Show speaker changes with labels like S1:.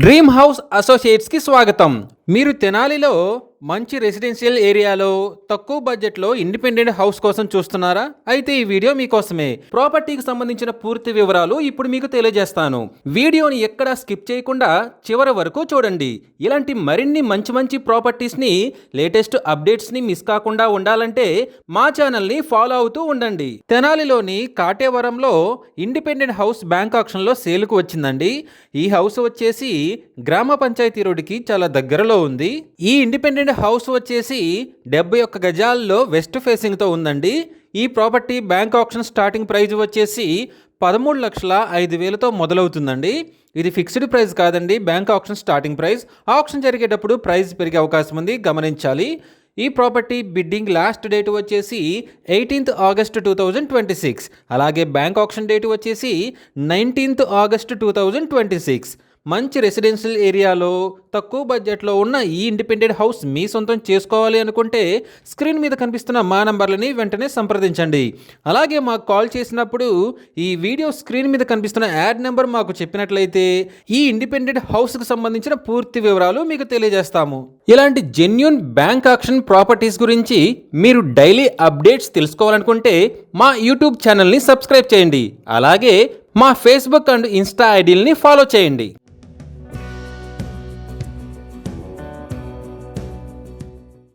S1: Dream house associates కి స్వాగతం. మీరు తెనాలిలో మంచి రెసిడెన్షియల్ ఏరియాలో తక్కువ బడ్జెట్లో ఇండిపెండెంట్ హౌస్ కోసం చూస్తున్నారా? అయితే ఈ వీడియో మీకోసమే. ప్రాపర్టీకి సంబంధించిన పూర్తి వివరాలు ఇప్పుడు మీకు తెలియజేస్తాను. వీడియోని ఎక్కడా స్కిప్ చేయకుండా చివరి వరకు చూడండి. ఇలాంటి మరిన్ని మంచి ప్రాపర్టీస్ని, లేటెస్ట్ అప్డేట్స్ని మిస్ కాకుండా ఉండాలంటే మా ఛానల్ని ఫాలో అవుతూ ఉండండి. తెనాలిలోని కాటేవరంలో ఇండిపెండెంట్ హౌస్ బ్యాంక్ ఆక్షన్లో సేల్కు వచ్చిందండి. ఈ హౌస్ వచ్చేసి గ్రామ పంచాయతీ రోడ్డుకి చాలా దగ్గరలో ఉంది. ఈ ఇండిపెండెంట్ హౌస్ వచ్చేసి 71 గజాల్లో వెస్ట్ ఫేసింగ్తో ఉందండి. ఈ property bank option starting price వచ్చేసి 13,05,000తో మొదలవుతుందండి. ఇది ఫిక్స్డ్ ప్రైస్ కాదండి, bank option starting price. Option జరిగేటప్పుడు ప్రైస్ పెరిగే అవకాశం ఉంది, గమనించాలి. ఈ ప్రాపర్టీ బిడ్డింగ్ లాస్ట్ డేట్ వచ్చేసి 18th August 2026. అలాగే బ్యాంక్ ఆప్షన్ డేట్ వచ్చేసి 19th August 2026. మంచి రెసిడెన్షియల్ ఏరియాలో తక్కువ బడ్జెట్లో ఉన్న ఈ ఇండిపెండెంట్ హౌస్ మీ సొంతం చేసుకోవాలి అనుకుంటే స్క్రీన్ మీద కనిపిస్తున్న మా నంబర్లని వెంటనే సంప్రదించండి. అలాగే మాకు కాల్ చేసినప్పుడు ఈ వీడియో స్క్రీన్ మీద కనిపిస్తున్న యాడ్ నెంబర్ మాకు చెప్పినట్లయితే ఈ ఇండిపెండెంట్ హౌస్కి సంబంధించిన పూర్తి వివరాలు మీకు తెలియజేస్తాము. ఇలాంటి జెన్యూన్ బ్యాంక్ ఆక్షన్ ప్రాపర్టీస్ గురించి మీరు డైలీ అప్డేట్స్ తెలుసుకోవాలనుకుంటే మా యూట్యూబ్ ఛానల్ని సబ్స్క్రైబ్ చేయండి. అలాగే మా ఫేస్బుక్ అండ్ ఇన్స్టా ఐడీలని ఫాలో చేయండి.